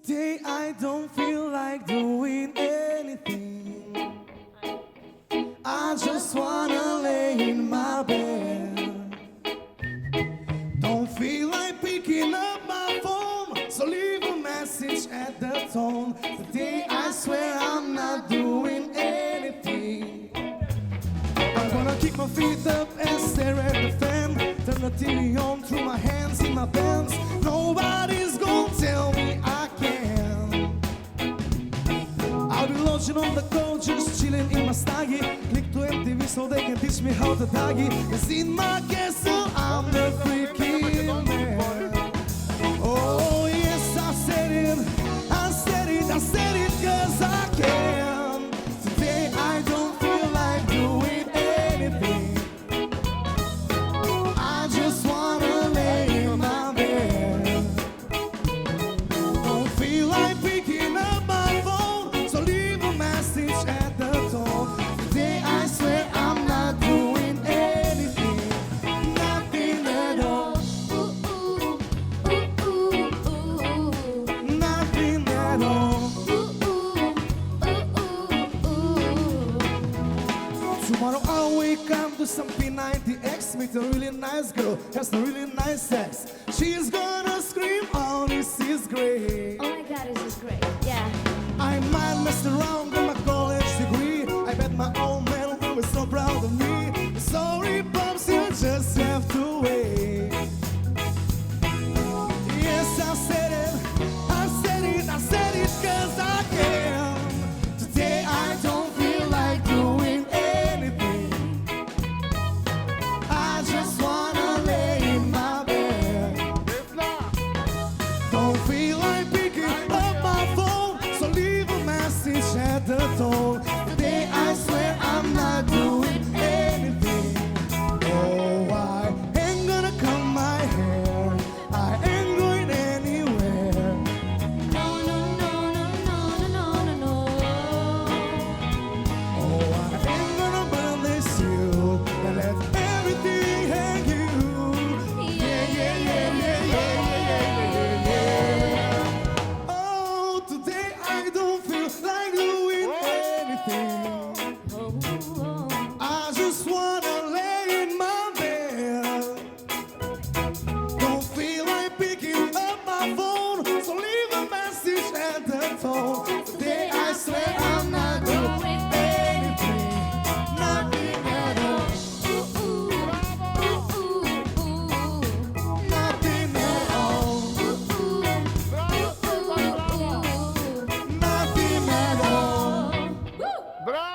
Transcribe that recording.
Today I don't feel like doing anything. I just wanna lay in my bed. Don't feel like picking up my phone, so leave a message at the tone. Today I swear I'm not doing anything. I'm gonna kick my feet up and stare at the fan. Turn the TV on through my hands in my pants. Nobody's gonna tell me I can. I'll be lounging on the couch, just chilling in my staggy. Click to MTV so they can teach me how to doggy. Cause in my castle I'm the freaky man. Oh yes, I said it, I said it, I said it cause I can. Today I don't feel like doing anything. I just wanna lay in my bed. Don't feel like picking up my phone, so leave a message at the tone. Today I swear I'm not doing anything, nothing at all, nothing at all. Tomorrow I'll wake up to some P90X, meet a really nice girl, has a really nice sex. She's gonna scream, oh this is great. Oh my god, this is great. Yeah. I might mess around with my college degree. I bet my old man will be so proud of me. Sorry pops, you just have to wait. Yes, I said it, I said it, I said it cause I can. Today I don't feel like doing anything. I just wanna lay in my bed. Don't feel like picking up my phone, so leave a message at the tone. Today I swear I'm not doing anything. Oh, I ain't gonna comb my hair, I ain't going anywhere. No, no, no, no, no, no, no, no. Oh, I ain't gonna burn this suit and let everything hang you. Yeah, yeah, yeah, yeah, yeah, yeah, yeah, yeah. Oh, today I don't feel like doing anything. Oh, oh. I just wanna lay in my bed. Don't feel like picking up my phone, so leave a message at the tone. Today I swear I'm not doing anything, nothing at all, Ooh, ooh, ooh, ooh, nothing at all, ooh, ooh, ooh, ooh. nothing at all. Woo! Bravo!